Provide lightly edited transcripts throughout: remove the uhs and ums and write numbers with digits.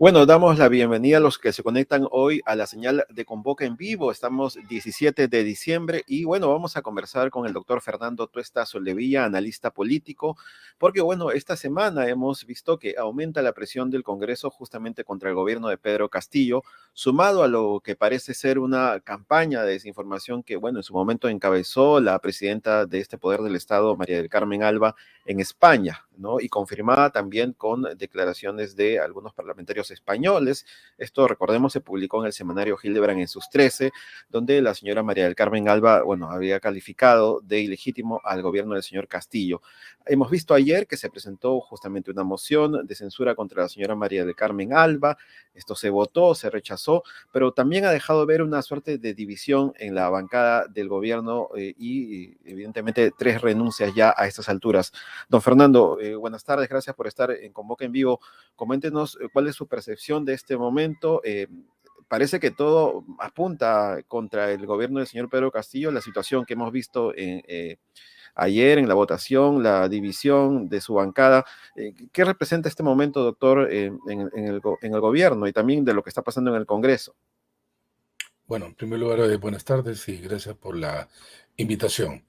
Bueno, damos la bienvenida a los que se conectan hoy a la señal de Convoca en Vivo. Estamos 17 de diciembre y bueno, vamos a conversar con el doctor Fernando Tuesta Soldevilla, analista político, porque bueno, esta semana hemos visto que aumenta la presión del Congreso justamente contra el gobierno de Pedro Castillo, sumado a lo que parece ser una campaña de desinformación que bueno, en su momento encabezó la presidenta de este poder del Estado, María del Carmen Alba, en España, ¿no? Y confirmada también con declaraciones de algunos parlamentarios españoles. Esto, recordemos, se publicó en el semanario Hildebrand en sus 13, donde la señora María del Carmen Alba, bueno, había calificado de ilegítimo al gobierno del señor Castillo. Hemos visto ayer que se presentó justamente una moción de censura contra la señora María del Carmen Alba. Esto se votó, se rechazó, pero también ha dejado ver una suerte de división en la bancada del gobierno y evidentemente tres renuncias ya a estas alturas. Don Fernando, buenas tardes, gracias por estar en Convoca en Vivo. Coméntenos cuál es su percepción de este momento. Parece que todo apunta contra el gobierno del señor Pedro Castillo, la situación que hemos visto ayer en la votación, la división de su bancada. ¿Qué representa este momento, doctor, en el gobierno y también de lo que está pasando en el Congreso? Bueno, en primer lugar, buenas tardes y gracias por la invitación.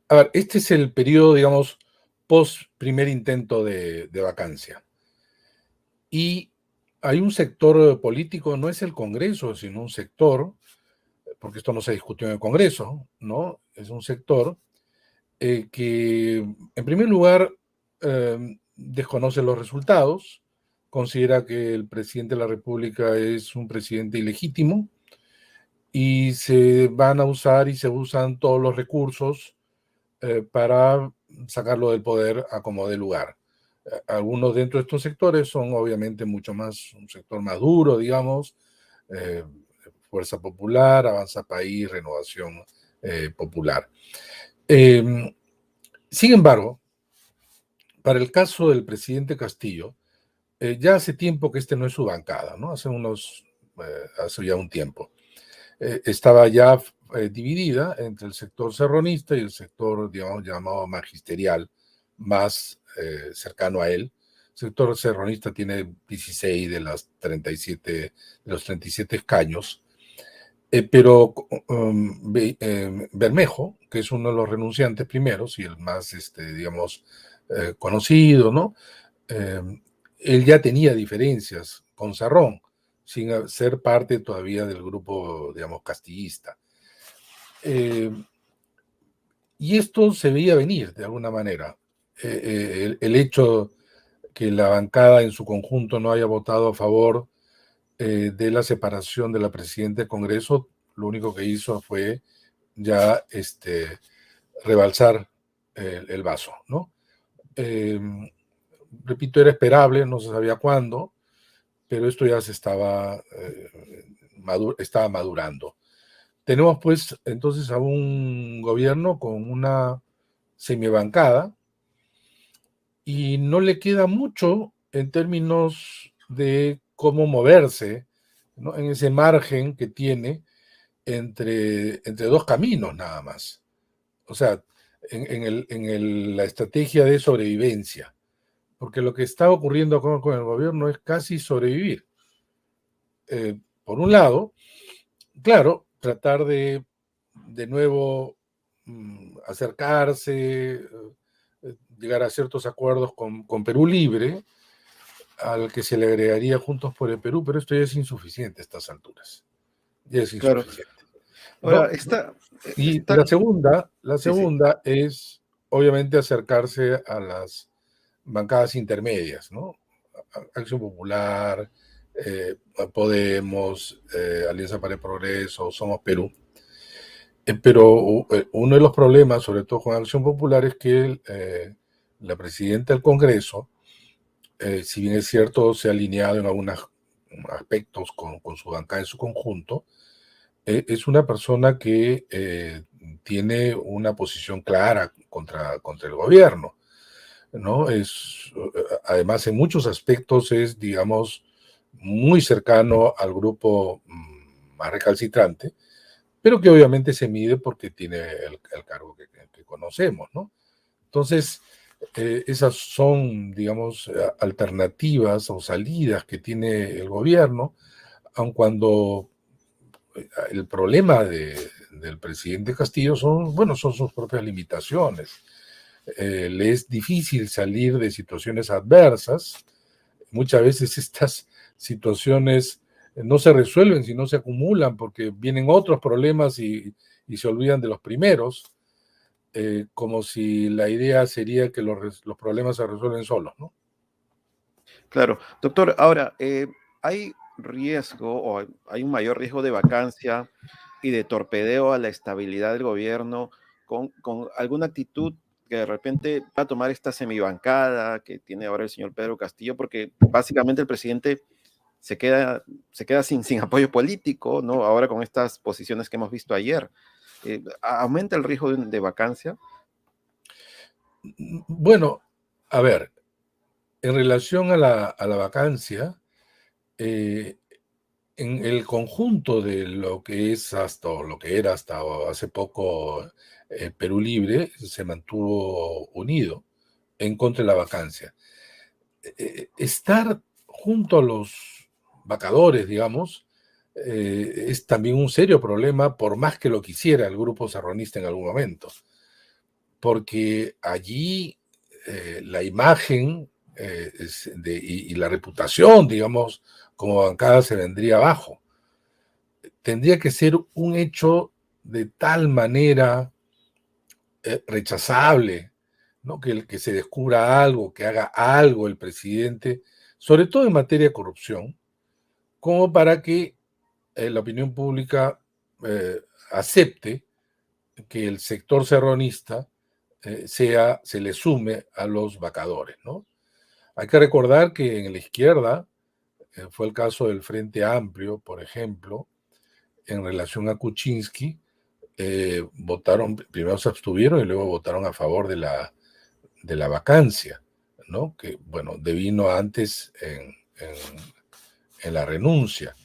A ver, este es el periodo, digamos, post primer intento de vacancia. Y hay un sector político, no es el Congreso, sino un sector, porque esto no se discutió en el Congreso, ¿no? Es un sector que, en primer lugar, desconoce los resultados, considera que el presidente de la República es un presidente ilegítimo, y se van a usar y se usan todos los recursos para sacarlo del poder a como dé lugar. Algunos dentro de estos sectores son obviamente mucho más, un sector más duro, digamos, eh, Fuerza Popular, Avanza País, Renovación Popular. Sin embargo, para el caso del presidente Castillo, ya hace tiempo que este no es su bancada, ¿no? Hace ya un tiempo. Estaba ya dividida entre el sector serronista y el sector, digamos, llamado magisterial, más cercano a él. El sector serronista tiene 16 de los 37 escaños, pero Bermejo, que es uno de los renunciantes primeros y el más, digamos, conocido, ¿no? Eh, Él ya tenía diferencias con Sarrón, sin ser parte todavía del grupo, digamos, castillista. Y esto se veía venir de alguna manera. El hecho que la bancada en su conjunto no haya votado a favor de la separación de la presidenta del Congreso, lo único que hizo fue ya rebalsar el vaso, ¿no? Repito, era esperable, no se sabía cuándo, pero esto ya estaba madurando. Tenemos pues entonces a un gobierno con una semibancada y no le queda mucho en términos de cómo moverse, ¿no? En ese margen que tiene entre dos caminos nada más. O sea, la estrategia de sobrevivencia. Porque lo que está ocurriendo con el gobierno es casi sobrevivir. Por un lado, claro, tratar de nuevo acercarse, llegar a ciertos acuerdos con Perú Libre, al que se le agregaría Juntos por el Perú, pero esto ya es insuficiente a estas alturas. Ya es Claro. insuficiente, Ahora, ¿no? Y la Sí, sí. segunda es, obviamente, acercarse a las bancadas intermedias, ¿no? Acción Popular, Podemos, Alianza para el Progreso, Somos Perú. Pero uno de los problemas, sobre todo con Acción Popular, es que la presidenta del Congreso, si bien es cierto, se ha alineado en algunos aspectos con su bancada en su conjunto, es una persona que tiene una posición clara contra el gobierno, ¿no? Además, en muchos aspectos es, digamos, muy cercano al grupo más recalcitrante, pero que obviamente se mide porque tiene el cargo que conocemos, ¿no? Entonces, Esas son, digamos, alternativas o salidas que tiene el gobierno, aun cuando el problema del presidente Castillo son, bueno, son sus propias limitaciones. Le es difícil salir de situaciones adversas. Muchas veces estas situaciones no se resuelven, sino se acumulan porque vienen otros problemas y se olvidan de los primeros, como si la idea sería que los problemas se resuelven solos, ¿no? Claro. Doctor, ahora, ¿hay riesgo o hay un mayor riesgo de vacancia y de torpedeo a la estabilidad del gobierno con alguna actitud que de repente va a tomar esta semibancada que tiene ahora el señor Pedro Castillo? Porque básicamente el presidente se queda sin apoyo político, ¿no? Ahora con estas posiciones que hemos visto ayer. ¿Aumenta el riesgo de vacancia? Bueno, a ver, en relación a la vacancia, eh, en el conjunto de lo que es hasta, o lo que era hasta hace poco Perú Libre, se mantuvo unido en contra de la vacancia. Estar junto a los vacadores, digamos, es también un serio problema, por más que lo quisiera el grupo serronista en algún momento, porque allí la imagen y la reputación, digamos, como bancada se vendría abajo. Tendría que ser un hecho de tal manera rechazable, ¿no? Que se descubra algo, que haga algo el presidente, sobre todo en materia de corrupción, como para que la opinión pública eh, acepte que el sector serronista se le sume a los vacadores, ¿no? Hay que recordar que en la izquierda fue el caso del Frente Amplio, por ejemplo, en relación a Kuczynski, votaron, primero se abstuvieron y luego votaron a favor de la vacancia, ¿no? Que, bueno, devino antes en la renuncia,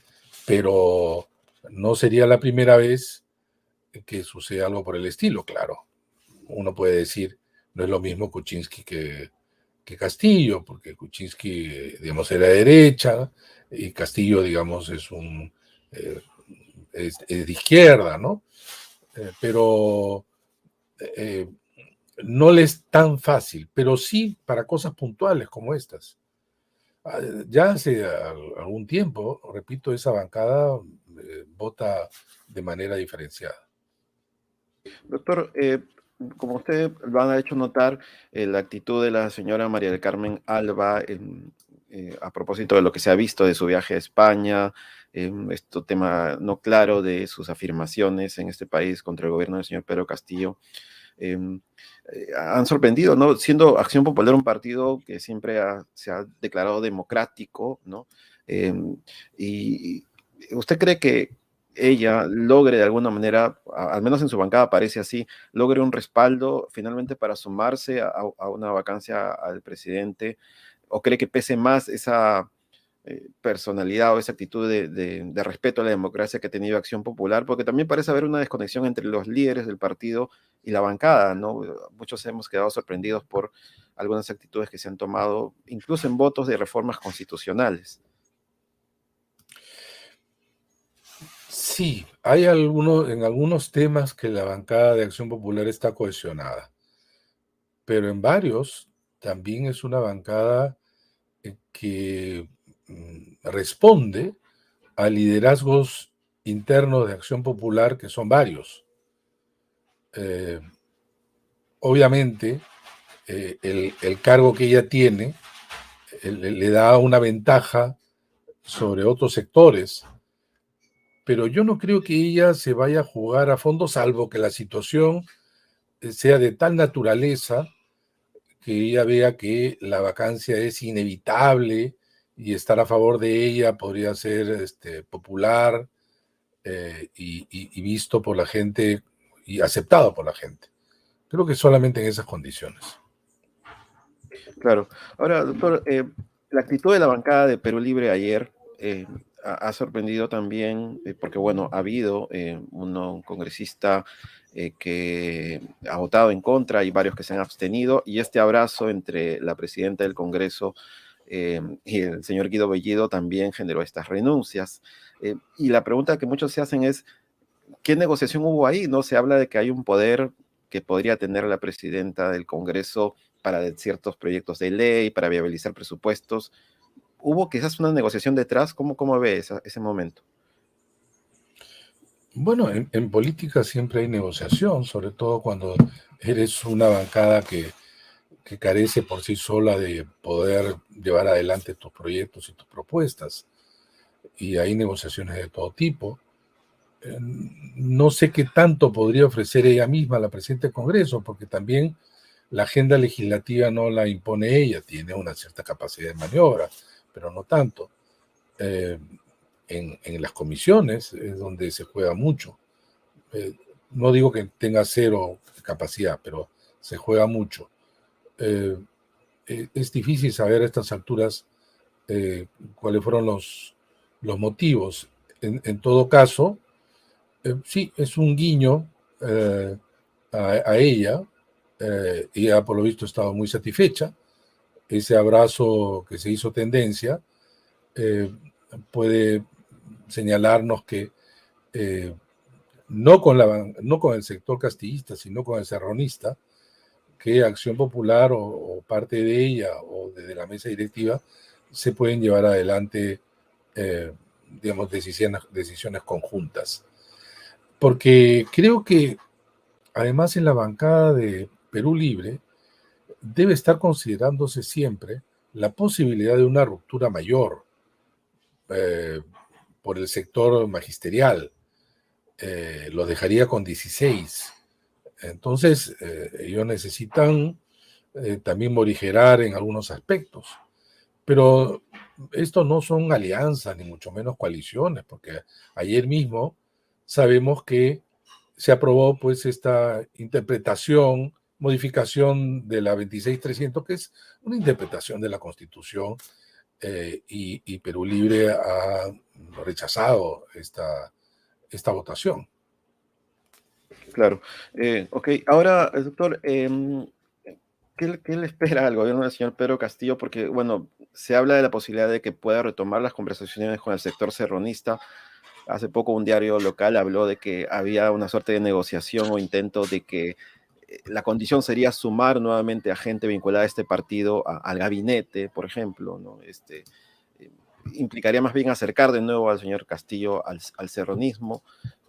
pero no sería la primera vez que sucede algo por el estilo, claro. Uno puede decir, no es lo mismo Kuczynski que Castillo, porque Kuczynski, digamos, era de derecha y Castillo, digamos, eh, es de izquierda, ¿no? Pero eh, no le es tan fácil, pero sí para cosas puntuales como estas. Ya hace algún tiempo, repito, esa bancada vota de manera diferenciada. Doctor, como usted lo ha hecho notar, la actitud de la señora María del Carmen Alba a propósito de lo que se ha visto de su viaje a España, este tema no claro de sus afirmaciones en este país contra el gobierno del señor Pedro Castillo, em, han sorprendido, ¿no? Siendo Acción Popular un partido que siempre se ha declarado democrático, ¿no? Em, y usted cree que ella logre de alguna manera, al menos en su bancada parece así, logre un respaldo finalmente para sumarse a una vacancia al presidente, o cree que pese más esa personalidad o esa actitud de respeto a la democracia que ha tenido Acción Popular, porque también parece haber una desconexión entre los líderes del partido y la bancada, ¿no? Muchos hemos quedado sorprendidos por algunas actitudes que se han tomado, incluso en votos de reformas constitucionales. Sí, hay algunos, en algunos temas que la bancada de Acción Popular está cohesionada, pero en varios también es una bancada que responde a liderazgos internos de Acción Popular que son varios. Eh, Obviamente, el cargo que ella tiene le da una ventaja sobre otros sectores, pero yo no creo que ella se vaya a jugar a fondo, salvo que la situación sea de tal naturaleza que ella vea que la vacancia es inevitable y estar a favor de ella podría ser popular y visto por la gente y aceptado por la gente. Creo que solamente en esas condiciones. Claro. Ahora, doctor, la actitud de la bancada de Perú Libre ayer ha sorprendido también, porque bueno, ha habido un congresista que ha votado en contra y varios que se han abstenido, y este abrazo entre la presidenta del Congreso y el señor Guido Bellido también generó estas renuncias. Y la pregunta que muchos se hacen es, ¿qué negociación hubo ahí? No se habla de que hay un poder que podría tener la presidenta del Congreso para ciertos proyectos de ley, para viabilizar presupuestos. ¿Hubo quizás una negociación detrás? ¿Cómo ve ese momento? Bueno, en política siempre hay negociación, sobre todo cuando eres una bancada que carece por sí sola de poder llevar adelante tus proyectos y tus propuestas. Y hay negociaciones de todo tipo. No sé qué tanto podría ofrecer ella misma, la presidenta del Congreso, porque también la agenda legislativa no la impone ella, tiene una cierta capacidad de maniobra, pero no tanto. Eh, en las comisiones es donde se juega mucho. Eh, no digo que tenga cero capacidad, pero se juega mucho. Eh, es difícil saber a estas alturas cuáles fueron los motivos. En todo caso, sí, es un guiño a ella. Ella, por lo visto, estaba muy satisfecha. Ese abrazo que se hizo tendencia eh, puede señalarnos que eh, no con el sector castillista, sino con el serronista, que Acción Popular o parte de ella o desde la mesa directiva se pueden llevar adelante, eh, digamos, decisiones conjuntas. Porque creo que además en la bancada de Perú Libre debe estar considerándose siempre la posibilidad de una ruptura mayor eh, por el sector magisterial. Lo dejaría con 16. Entonces, ellos necesitan también morigerar en algunos aspectos. Pero esto no son alianzas, ni mucho menos coaliciones, porque ayer mismo sabemos que se aprobó pues esta interpretación, modificación de la 26300, que es una interpretación de la Constitución, y Perú Libre ha rechazado esta votación. Claro. Ok, ahora, doctor, ¿qué le espera al gobierno del señor Pedro Castillo? Porque, bueno, se habla de la posibilidad de que pueda retomar las conversaciones con el sector serronista. Hace poco un diario local habló de que había una suerte de negociación o intento de que la condición sería sumar nuevamente a gente vinculada a este partido al gabinete, por ejemplo, ¿no? Eh, Implicaría más bien acercar de nuevo al señor Castillo al serronismo,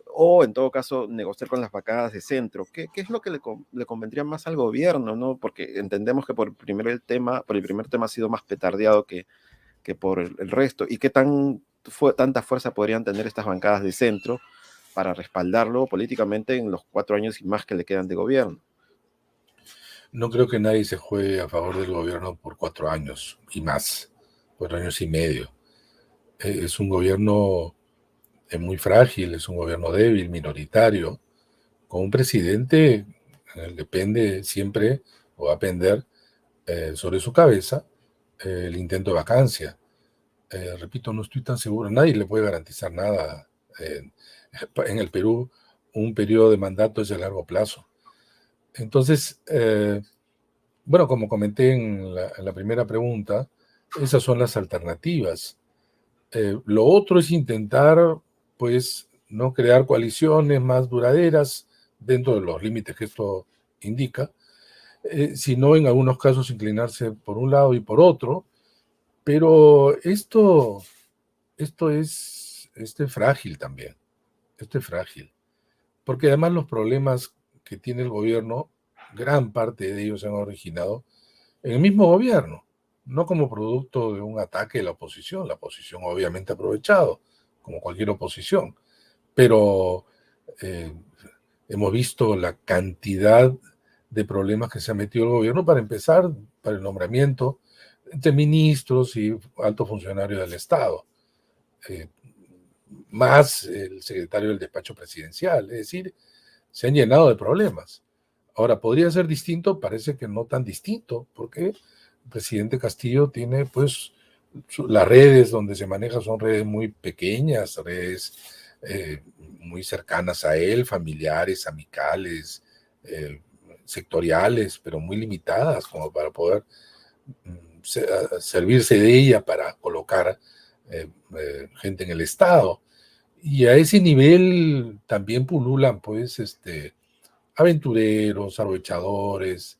o en todo caso negociar con las bancadas de centro. ¿Qué es lo que le convendría más al gobierno, ¿no? Porque entendemos que por el primer tema ha sido más petardeado que por el resto. ¿Y qué tanta fuerza podrían tener estas bancadas de centro para respaldarlo políticamente en los 4 años y más que le quedan de gobierno? No creo que nadie se juegue a favor del gobierno por 4 años y más, 4 años y medio. Es un gobierno muy frágil, es un gobierno débil, minoritario, con un presidente depende siempre o va a pender sobre su cabeza el intento de vacancia. Repito, no estoy tan seguro, nadie le puede garantizar nada. Eh, en el Perú, un periodo de mandato es de largo plazo. Entonces, bueno, como comenté en la primera pregunta, esas son las alternativas. Lo otro es intentar, pues, no crear coaliciones más duraderas dentro de los límites que esto indica, sino en algunos casos inclinarse por un lado y por otro. Pero esto es frágil también. Esto es frágil. Porque además los problemas que tiene el gobierno, gran parte de ellos se han originado en el mismo gobierno, no como producto de un ataque de la oposición. La oposición obviamente ha aprovechado, como cualquier oposición, pero eh, hemos visto la cantidad de problemas que se ha metido el gobierno, para empezar, para el nombramiento de ministros y altos funcionarios del Estado, eh, más el secretario del despacho presidencial. Es decir, se han llenado de problemas. Ahora, ¿podría ser distinto? Parece que no tan distinto, porque el presidente Castillo tiene pues Las redes donde se maneja son redes muy pequeñas, redes muy cercanas a él, familiares, amicales, eh, sectoriales, pero muy limitadas como para poder servirse de ella para colocar gente en el Estado. Y a ese nivel también pululan, pues, aventureros, aprovechadores,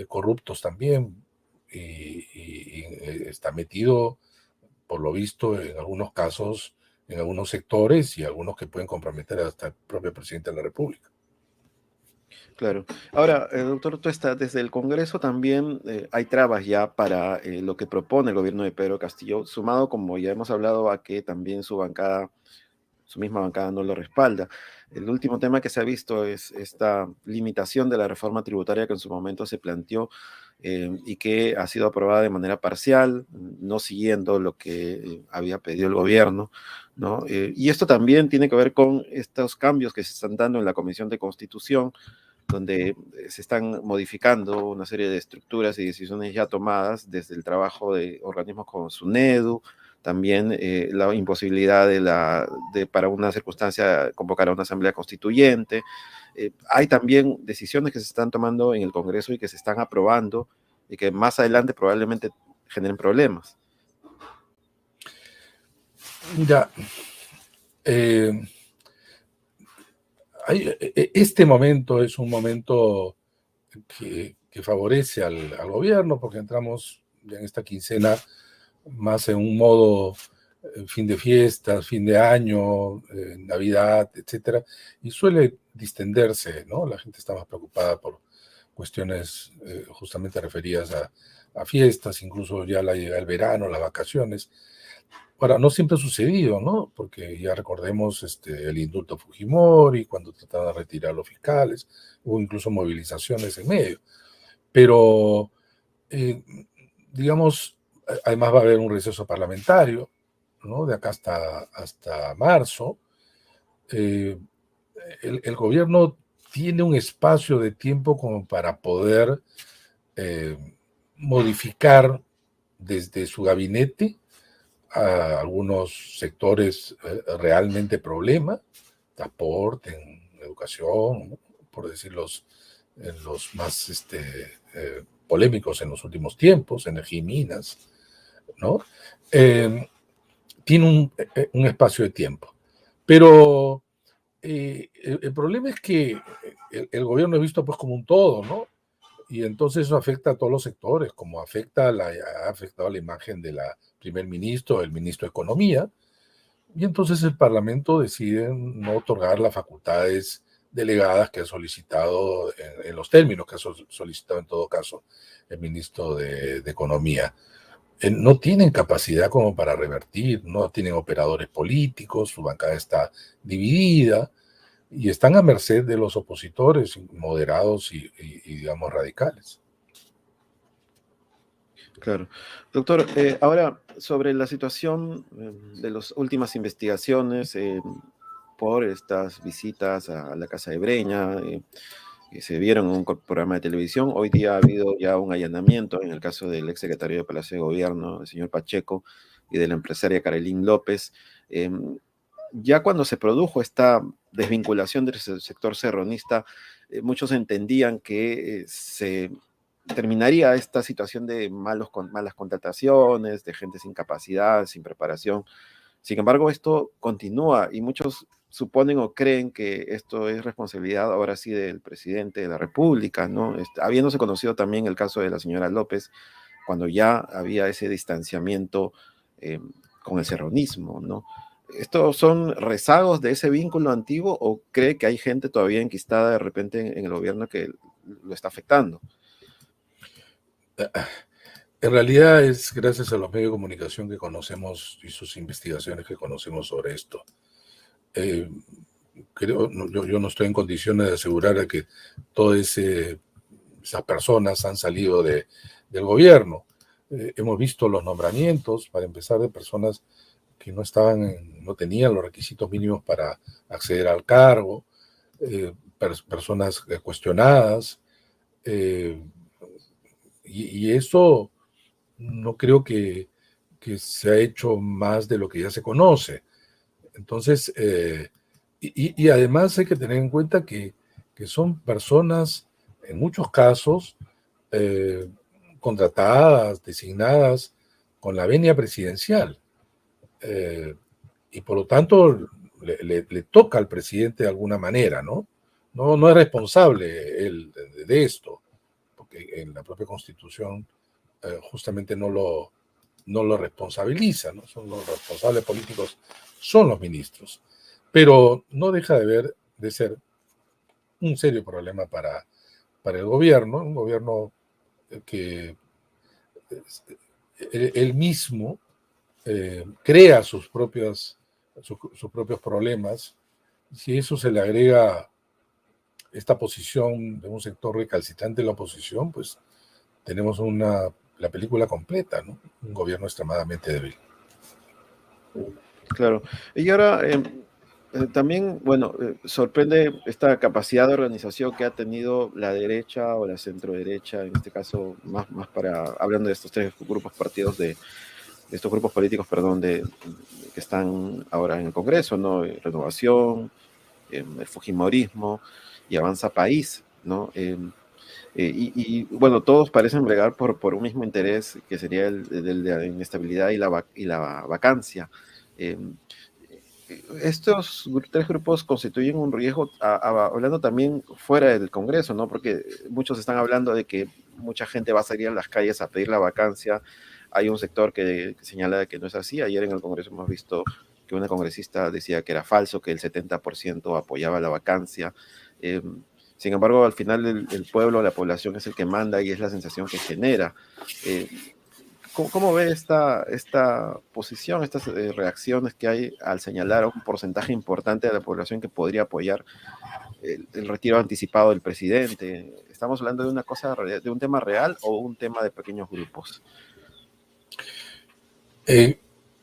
corruptos también. Está metido, por lo visto, en algunos casos, en algunos sectores y algunos que pueden comprometer hasta el propio presidente de la República. Claro. Ahora, doctor Tuesta, desde el Congreso también hay trabas ya para lo que propone el gobierno de Pedro Castillo, sumado, como ya hemos hablado, a que también su bancada, su misma bancada no lo respalda. El último tema que se ha visto es esta limitación de la reforma tributaria que en su momento se planteó y que ha sido aprobada de manera parcial, no siguiendo lo que había pedido el gobierno, ¿no? Y esto también tiene que ver con estos cambios que se están dando en la Comisión de Constitución, donde se están modificando una serie de estructuras y decisiones ya tomadas desde el trabajo de organismos como SUNEDU, también la imposibilidad de para una circunstancia convocar a una asamblea constituyente. Hay también decisiones que se están tomando en el Congreso y que se están aprobando y que más adelante probablemente generen problemas. Mira, este momento es un momento que favorece al gobierno porque entramos ya en esta quincena más en un modo fin de fiestas, fin de año, Navidad, etcétera, y suele distenderse, ¿no? La gente está más preocupada por cuestiones justamente referidas a fiestas, incluso ya la llegada del verano, las vacaciones. Ahora, no siempre ha sucedido, ¿no? Porque ya recordemos el indulto a Fujimori, cuando trataban de retirar a los fiscales, hubo incluso movilizaciones en medio. Pero, eh, digamos, además va a haber un receso parlamentario, ¿no? De acá hasta marzo. Eh, el gobierno tiene un espacio de tiempo como para poder eh, modificar desde su gabinete a algunos sectores realmente problema, transporte, en educación, ¿no? Por decirlos, en los más polémicos en los últimos tiempos, energía y minas, ¿no? Eh, Tiene un espacio de tiempo. Pero el problema es que el gobierno es visto pues como un todo, ¿no? Y entonces eso afecta a todos los sectores, como ha afectado a la imagen de la primer ministro, el ministro de Economía, y entonces el Parlamento decide no otorgar las facultades delegadas que ha solicitado en los términos que ha solicitado en todo caso el ministro de Economía. No tienen capacidad como para revertir, no tienen operadores políticos, su bancada está dividida y están a merced de los opositores moderados y digamos, radicales. Claro. Doctor, ahora sobre la situación de las últimas investigaciones por estas visitas a la Casa de Breña, que se vieron en un programa de televisión. Hoy día ha habido ya un allanamiento en el caso del exsecretario de Palacio de Gobierno, el señor Pacheco, y de la empresaria Carolín López. Ya cuando se produjo esta desvinculación del sector serronista, muchos entendían que se terminaría esta situación de malas contrataciones, de gente sin capacidad, sin preparación. Sin embargo, esto continúa y muchos suponen o creen que esto es responsabilidad ahora sí del presidente de la República, ¿no? Habiéndose conocido también el caso de la señora López, cuando ya había ese distanciamiento eh, con el serronismo, ¿no? ¿Estos son rezagos de ese vínculo antiguo o cree que hay gente todavía enquistada de repente en el gobierno que lo está afectando? En realidad es gracias a los medios de comunicación que conocemos y sus investigaciones que conocemos sobre esto. Yo no estoy en condiciones de asegurar de que todas esas personas han salido del gobierno. Hemos visto los nombramientos, para empezar, de personas que no tenían los requisitos mínimos para acceder al cargo, personas cuestionadas, y eso no creo que que se ha hecho más de lo que ya se conoce. Entonces, y además hay que tener en cuenta que son personas, en muchos casos, eh, contratadas, designadas con la venia presidencial. Eh, y por lo tanto, le toca al presidente de alguna manera, ¿no? No es responsable él de esto, porque en la propia Constitución justamente no lo responsabiliza, ¿no? Son los responsables políticos, son los ministros. Pero no deja de ser un serio problema para el gobierno, un gobierno que él mismo crea sus propios problemas. Si eso se le agrega esta posición de un sector recalcitrante de la oposición, pues tenemos la película completa, ¿no? Un gobierno extremadamente débil. Claro. Y ahora también, bueno, sorprende esta capacidad de organización que ha tenido la derecha o la centroderecha, en este caso, más para, hablando de estos tres grupos partidos de estos grupos políticos, perdón, que están ahora en el Congreso, ¿no? Renovación, el Fujimorismo y Avanza País, ¿no? Bueno, todos parecen bregar por un mismo interés, que sería el de la inestabilidad y la vacancia. Eh, Estos tres grupos constituyen un riesgo, hablando también fuera del Congreso, ¿no? Porque muchos están hablando de que mucha gente va a salir a las calles a pedir la vacancia. Hay un sector que señala de que no es así. Ayer en el Congreso hemos visto que una congresista decía que era falso, que el 70% apoyaba la vacancia. Eh, Sin embargo, al final el pueblo, la población es el que manda y es la sensación que genera. Eh, ¿Cómo ve esta posición, estas reacciones que hay al señalar a un porcentaje importante de la población que podría apoyar el retiro anticipado del presidente? ¿Estamos hablando de una cosa, de un tema real o un tema de pequeños grupos?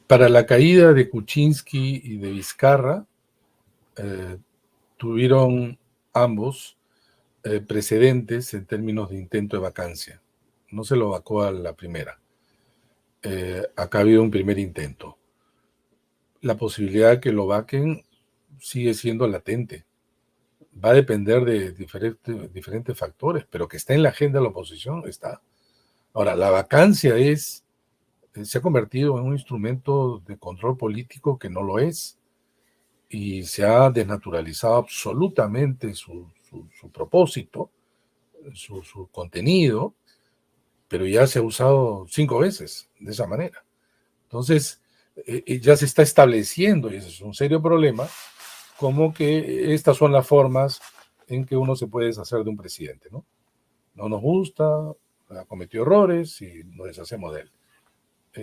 Para la caída de Kuczynski y de Vizcarra, tuvieron ambos precedentes en términos de intento de vacancia. No se lo vacó a la primera. Acá ha habido un primer intento. La posibilidad de que lo vaquen sigue siendo latente. Va a depender de diferentes factores, pero que está en la agenda de la oposición, está. Ahora, la vacancia se ha convertido en un instrumento de control político que no lo es, y se ha desnaturalizado absolutamente su propósito, su contenido, pero ya se ha usado 5 veces de esa manera. Entonces, ya se está estableciendo, y ese es un serio problema, como que estas son las formas en que uno se puede deshacer de un presidente, ¿no? No nos gusta, ha cometido errores y nos deshacemos de él.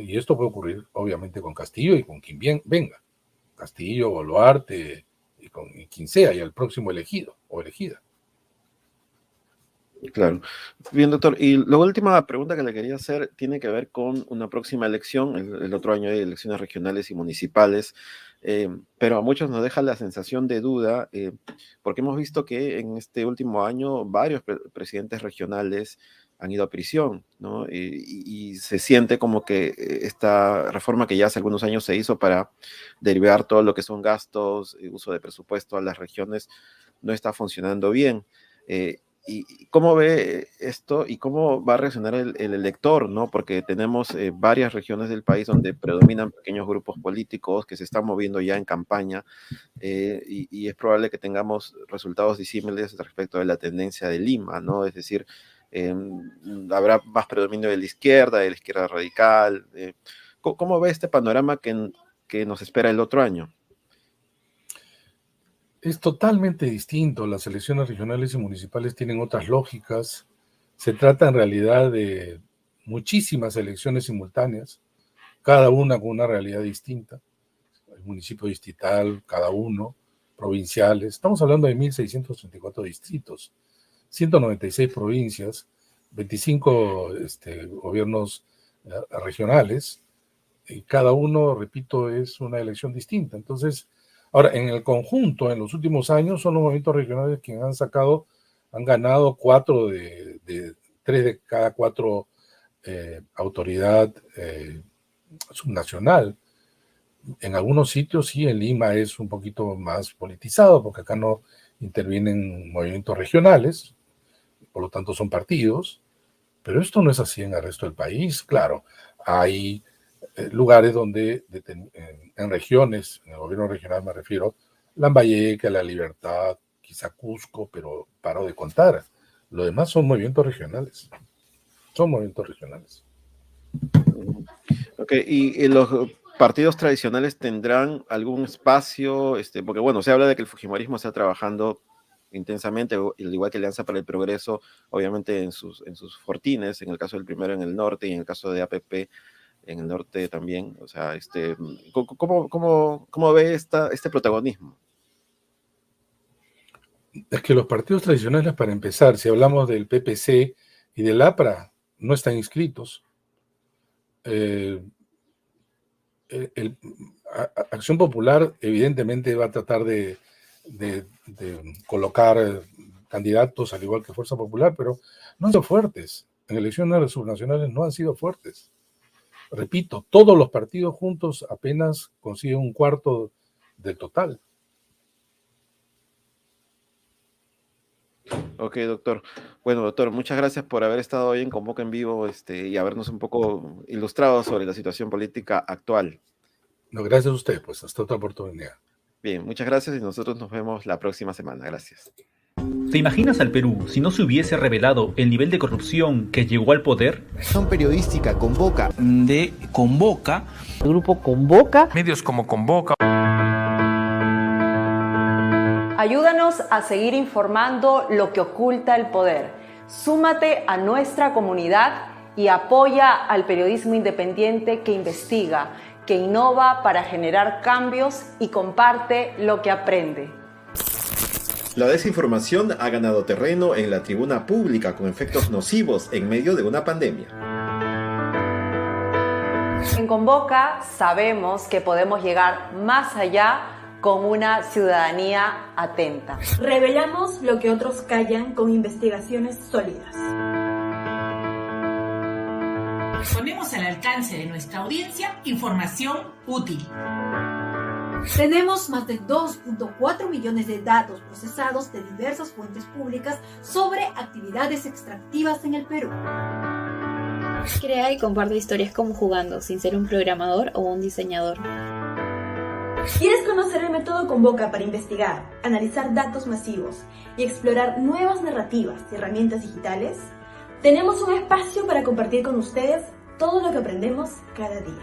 Y esto puede ocurrir, obviamente, con Castillo y con quien venga. Castillo, Boluarte, y quien sea, y el próximo elegido o elegida. Claro. Bien, doctor. Y la última pregunta que le quería hacer tiene que ver con una próxima elección. El otro año hay elecciones regionales y municipales, pero a muchos nos deja la sensación de duda, porque hemos visto que en este último año varios presidentes regionales han ido a prisión, ¿no? Y se siente como que esta reforma que ya hace algunos años se hizo para derivar todo lo que son gastos, uso de presupuesto a las regiones, no está funcionando bien. ¿Y cómo ve esto y cómo va a reaccionar el elector, ¿no? Porque tenemos varias regiones del país donde predominan pequeños grupos políticos que se están moviendo ya en campaña, y es probable que tengamos resultados disímiles respecto de la tendencia de Lima, ¿no? Es decir, eh, habrá más predominio de la izquierda radical. ¿Cómo ve este panorama que nos espera el otro año? Es totalmente distinto. Las elecciones regionales y municipales tienen otras lógicas. Se trata en realidad de muchísimas elecciones simultáneas, cada una con una realidad distinta. El municipio distrital, cada uno, provinciales. Estamos hablando de 1.634 distritos, 196 provincias, 25 gobiernos regionales, y cada uno, repito, es una elección distinta. Entonces, ahora, en el conjunto, en los últimos años, son los movimientos regionales quienes han ganado 3 de cada 4 autoridad subnacional. En algunos sitios sí, en Lima es un poquito más politizado, porque acá no intervienen movimientos regionales, por lo tanto son partidos, pero esto no es así en el resto del país. Claro, hay lugares donde, en regiones, en el gobierno regional me refiero, Lambayeque, La Libertad, quizá Cusco, pero paro de contar. Lo demás son movimientos regionales. Son movimientos regionales. Ok, y los partidos tradicionales tendrán algún espacio, porque bueno, se habla de que el fujimorismo está trabajando intensamente, al igual que Alianza para el Progreso, obviamente en sus fortines, en el caso del primero en el norte y en el caso de APP en el norte también. O sea, ¿cómo ve este protagonismo? Es que los partidos tradicionales, para empezar, si hablamos del PPC y del APRA, no están inscritos. Acción Popular evidentemente va a tratar de colocar candidatos al igual que Fuerza Popular, pero no han sido fuertes. En elecciones subnacionales no han sido fuertes. Repito, todos los partidos juntos apenas consiguen un cuarto del total. Ok, doctor. Bueno, doctor, muchas gracias por haber estado hoy en Convoca en Vivo y habernos un poco ilustrado sobre la situación política actual. No, gracias a usted, pues hasta otra oportunidad. Bien, muchas gracias y nosotros nos vemos la próxima semana. Gracias. ¿Te imaginas al Perú si no se hubiese revelado el nivel de corrupción que llegó al poder? Son Periodística Convoca. De Convoca. El grupo Convoca. Medios como Convoca. Ayúdanos a seguir informando lo que oculta el poder. Súmate a nuestra comunidad y apoya al periodismo independiente que investiga, que innova para generar cambios y comparte lo que aprende. La desinformación ha ganado terreno en la tribuna pública con efectos nocivos en medio de una pandemia. En Convoca sabemos que podemos llegar más allá con una ciudadanía atenta. Revelamos lo que otros callan con investigaciones sólidas. Ponemos al alcance de nuestra audiencia información útil. Tenemos más de 2.4 millones de datos procesados de diversas fuentes públicas sobre actividades extractivas en el Perú. Crea y comparte historias como jugando, sin ser un programador o un diseñador. ¿Quieres conocer el método Convoca para investigar, analizar datos masivos y explorar nuevas narrativas y herramientas digitales? Tenemos un espacio para compartir con ustedes todo lo que aprendemos cada día.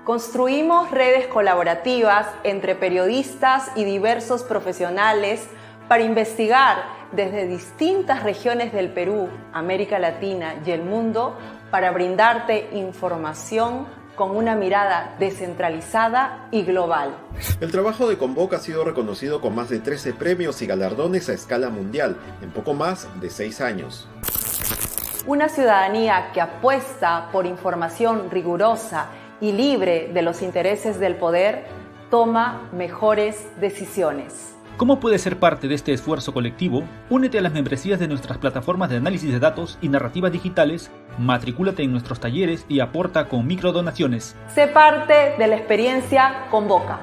Construimos redes colaborativas entre periodistas y diversos profesionales para investigar desde distintas regiones del Perú, América Latina y el mundo para brindarte información con una mirada descentralizada y global. El trabajo de Convoca ha sido reconocido con más de 13 premios y galardones a escala mundial en poco más de 6 años. Una ciudadanía que apuesta por información rigurosa y libre de los intereses del poder toma mejores decisiones. ¿Cómo puedes ser parte de este esfuerzo colectivo? Únete a las membresías de nuestras plataformas de análisis de datos y narrativas digitales, matricúlate en nuestros talleres y aporta con microdonaciones. Sé parte de la experiencia Convoca.